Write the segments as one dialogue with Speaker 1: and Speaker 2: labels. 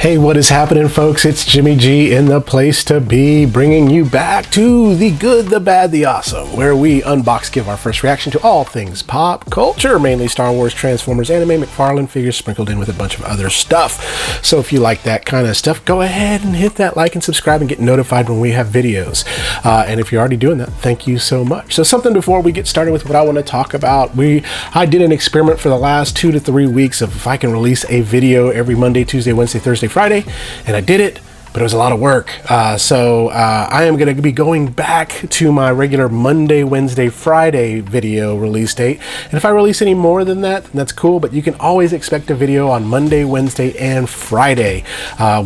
Speaker 1: Hey, what is happening, folks? It's Jimmy G in the place to be, bringing you back to the good, the bad, the awesome, where we unbox, give our first reaction to all things pop culture, mainly Star Wars, Transformers, anime, McFarlane figures, sprinkled in with a bunch of other stuff. So if you like that kind of stuff, go ahead and hit that like and subscribe and get notified when we have videos. And if you're already doing that, thank you so much. So something before we get started with what I want to talk about, I did an experiment for the last 2 to 3 weeks of if I can release a video every Monday, Tuesday, Wednesday, Thursday, Friday, and I did it, but it was a lot of work. So I am going to be going back to my regular Monday, Wednesday, Friday video release date. And if I release any more than that, then that's cool, but you can always expect a video on Monday, Wednesday, and Friday,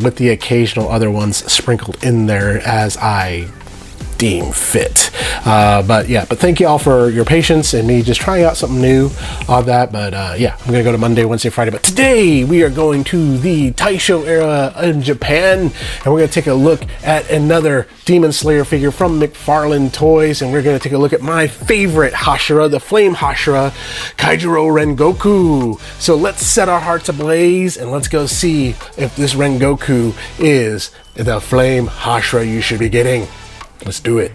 Speaker 1: with the occasional other ones sprinkled in there as I deem fit. But thank you all for your patience and me just trying out something new on that. But yeah, I'm gonna go to Monday, Wednesday, Friday, but today we are going to the Taisho era in Japan, and we're gonna take a look at another Demon Slayer figure from McFarlane Toys, and we're gonna take a look at my favorite hashira, the flame hashira, Kyojuro Rengoku. So let's set our hearts ablaze and let's go see if this Rengoku is the flame hashira you should be getting. Let's do it.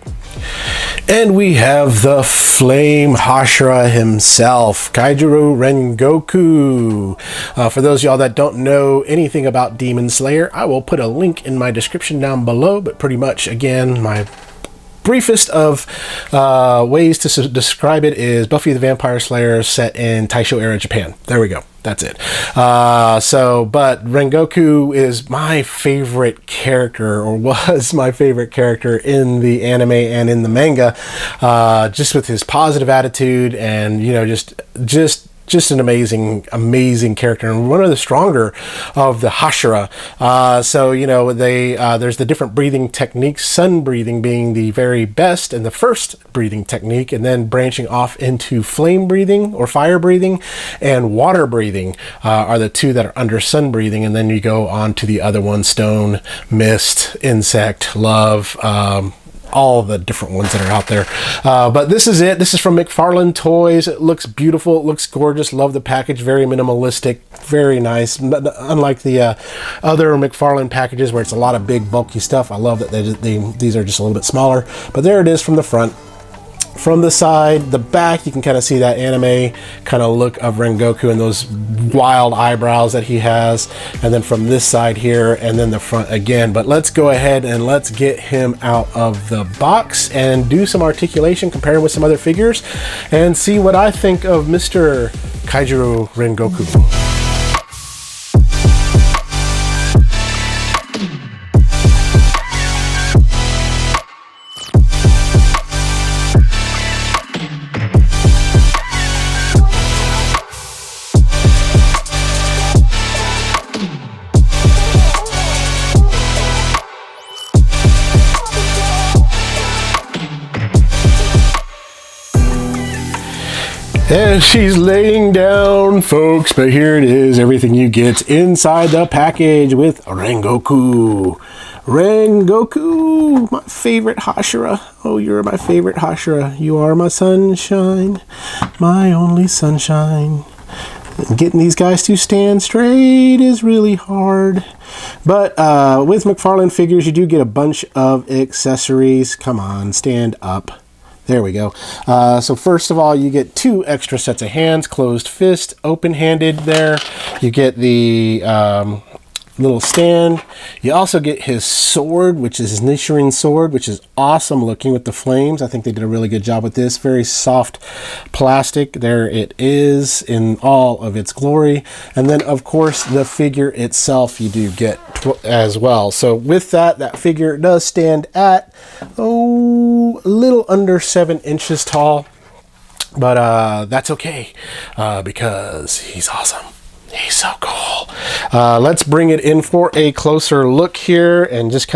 Speaker 1: And we have the flame hashira himself, Kyojuro Rengoku. For those of y'all that don't know anything about Demon Slayer, I will put a link in my description down below, but pretty much, again, my briefest of ways to describe it is Buffy the Vampire Slayer set in Taisho era Japan. There we go. That's it. But Rengoku is my favorite character, or was my favorite character in the anime and in the manga, just with his positive attitude and, you know, just an amazing character, and one of the stronger of the hashira. So, you know, there's the different breathing techniques, sun breathing being the very best and the first breathing technique, and then branching off into flame breathing or fire breathing and water breathing are the two that are under sun breathing, and then you go on to the other one, stone, mist, insect, love, all the different ones that are out there. But this is it. This is from McFarlane Toys. It looks beautiful. It looks gorgeous. Love the package. Very minimalistic. Very nice. Unlike the other McFarlane packages where it's a lot of big bulky stuff, I love that these are just a little bit smaller. But there it is from the front. From the side, the back, you can kind of see that anime kind of look of Rengoku and those wild eyebrows that he has. And then from this side here, and then the front again. But let's go ahead and let's get him out of the box and do some articulation, compare him with some other figures, and see what I think of Mr. Kyojuro Rengoku. And she's laying down, folks, but here it is, everything you get inside the package with Rengoku. Rengoku, my favorite hashira. Oh, you're my favorite hashira. You are my sunshine, my only sunshine. Getting these guys to stand straight is really hard. But with McFarlane figures, you do get a bunch of accessories. Come on, stand up. There we go. So first of all, you get 2 extra sets of hands, closed fist, open-handed there. You get the little stand. You also get his sword, which is his Nichiren sword, which is awesome looking with the flames. I think they did a really good job with this. Very soft plastic. There it is in all of its glory. And then, of course, the figure itself you do get as well. So with that figure does stand at, a little under 7 inches tall. But that's okay, because he's awesome. He's so cool. Let's bring it in for a closer look here and just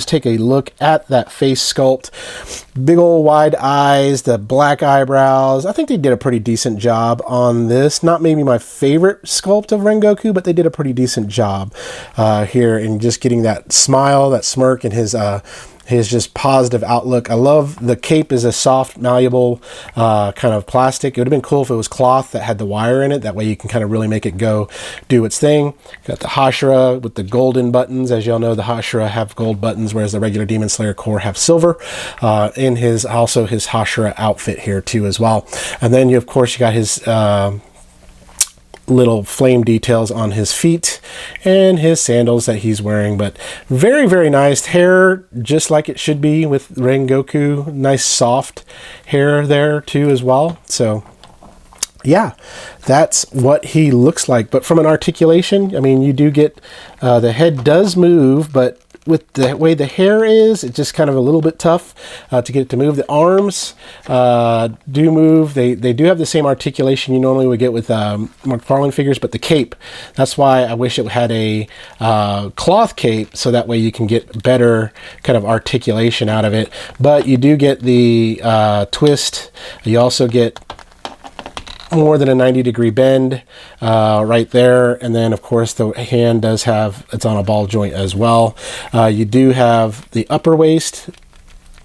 Speaker 1: take a look at that face sculpt. Big old wide eyes, the black eyebrows. I think they did a pretty decent job on this. Not maybe my favorite sculpt of Rengoku, but they did a pretty decent job here in just getting that smile, that smirk, and his his just positive outlook. I love the cape is a soft, malleable kind of plastic. It would have been cool if it was cloth that had the wire in it. That way you can kind of really make it go do its thing. Got the hashira with the golden buttons. As y'all know, the hashira have gold buttons, whereas the regular Demon Slayer core have silver. In his hashira outfit here too as well. And then you, of course, you got his little flame details on his feet and his sandals that he's wearing. But very, very nice hair, just like it should be with Rengoku. Nice soft hair there too as well. So yeah, that's what he looks like. But from an articulation, I mean, you do get the head does move, but with the way the hair is, it's just kind of a little bit tough to get it to move. The arms do move. They do have the same articulation you normally would get with McFarlane figures, but the cape, that's why I wish it had a cloth cape, so that way you can get better kind of articulation out of it. But you do get the twist. You also get more than a 90-degree bend right there. And then, of course, the hand does have, it's on a ball joint as well. You do have the upper waist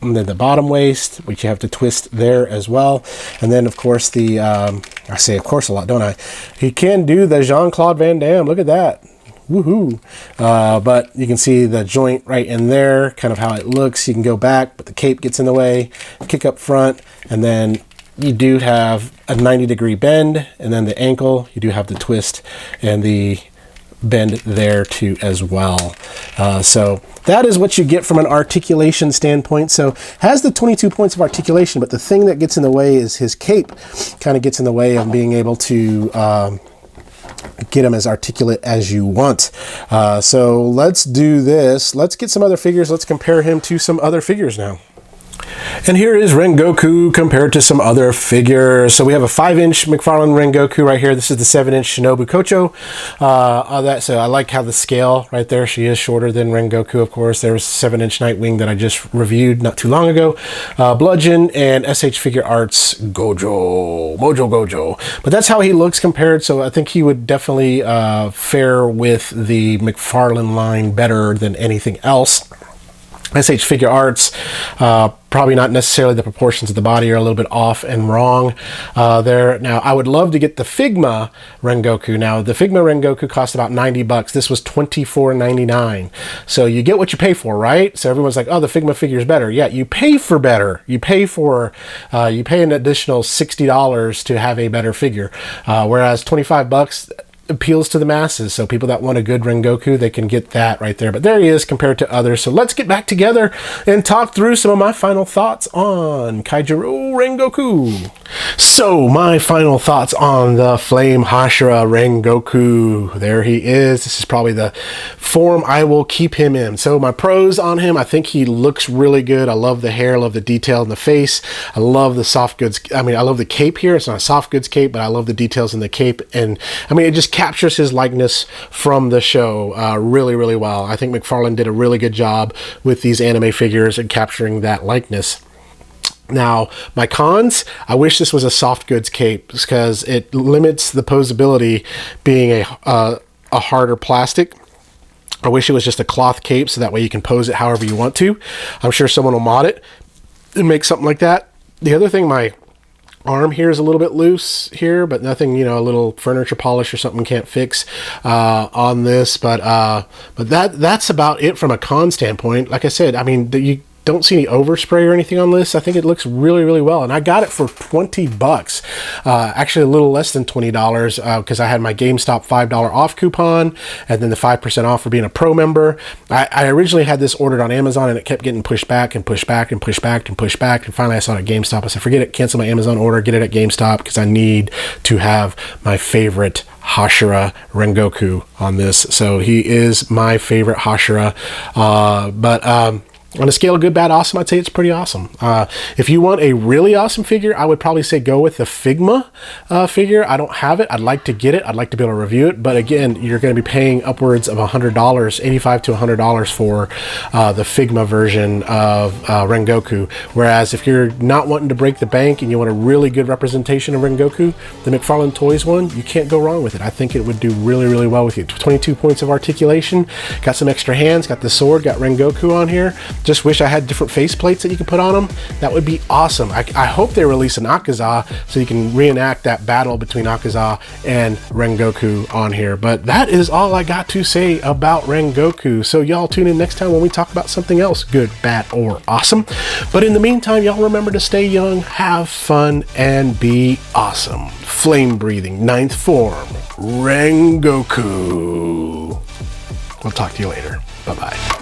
Speaker 1: and then the bottom waist, which you have to twist there as well. And then, of course, the, I say of course a lot, don't I? He can do the Jean-Claude Van Damme. Look at that. Woohoo. But you can see the joint right in there, kind of how it looks. You can go back, but the cape gets in the way, kick up front, and then you do have a 90-degree bend, and then the ankle, you do have the twist and the bend there too as well. So that is what you get from an articulation standpoint. So has the 22 points of articulation, but the thing that gets in the way is his cape kind of gets in the way of being able to get him as articulate as you want. So let's do this. Let's get some other figures. Let's compare him to some other figures now. And here is Rengoku compared to some other figures. So we have a 5-inch McFarlane Rengoku right here. This is the 7-inch Shinobu Kocho. So I like how the scale right there, she is shorter than Rengoku, of course. There's 7-inch Nightwing that I just reviewed not too long ago. Bludgeon and SH Figure Arts Mojo Gojo. But that's how he looks compared. So I think he would definitely fare with the McFarlane line better than anything else. SH Figure Arts, probably not necessarily the proportions of the body are a little bit off and wrong there. Now, I would love to get the Figma Rengoku. Now, the Figma Rengoku cost about $90. This was $24.99. So you get what you pay for, right? So everyone's like, oh, the Figma figure is better. Yeah, you pay for better. You pay an additional $60 to have a better figure. Whereas $25 appeals to the masses. So people that want a good Rengoku, they can get that right there. But there he is compared to others. So let's get back together and talk through some of my final thoughts on Kyojuro Rengoku. So my final thoughts on the Flame Hashira Rengoku. There he is. This is probably the form I will keep him in. So my pros on him, I think he looks really good. I love the hair, I love the detail in the face. I love the soft goods. I mean, I love the cape here. It's not a soft goods cape, but I love the details in the cape. And I mean, it just captures his likeness from the show really, really well. I think McFarlane did a really good job with these anime figures and capturing that likeness. Now, my cons, I wish this was a soft goods cape because it limits the posability being a harder plastic. I wish it was just a cloth cape so that way you can pose it however you want to. I'm sure someone will mod it and make something like that. The other thing, my arm here is a little bit loose here, but nothing, you know, a little furniture polish or something can't fix on this. But that's about it from a con standpoint. Like I said, I mean, you don't see any overspray or anything on this. I think it looks really, really well. And I got it for $20. Actually, a little less than $20 because I had my GameStop $5 off coupon and then the 5% off for being a pro member. I originally had this ordered on Amazon and it kept getting pushed back and pushed back and pushed back and pushed back. And finally I saw it at GameStop. I said, forget it, cancel my Amazon order, get it at GameStop because I need to have my favorite Hashira Rengoku on this. So he is my favorite Hashira. On a scale of good, bad, awesome, I'd say it's pretty awesome. If you want a really awesome figure, I would probably say go with the Figma figure. I don't have it. I'd like to get it. I'd like to be able to review it. But again, you're going to be paying upwards of $100, $85 to $100 for the Figma version of Rengoku. Whereas if you're not wanting to break the bank and you want a really good representation of Rengoku, the McFarlane Toys one, you can't go wrong with it. I think it would do really, really well with you. 22 points of articulation, got some extra hands, got the sword, got Rengoku on here. Just wish I had different face plates that you could put on them. That would be awesome. I hope they release an Akaza so you can reenact that battle between Akaza and Rengoku on here. But that is all I got to say about Rengoku. So y'all tune in next time when we talk about something else, good, bad, or awesome. But in the meantime, y'all remember to stay young, have fun, and be awesome. Flame breathing, 9th form, Rengoku. We'll talk to you later. Bye-bye.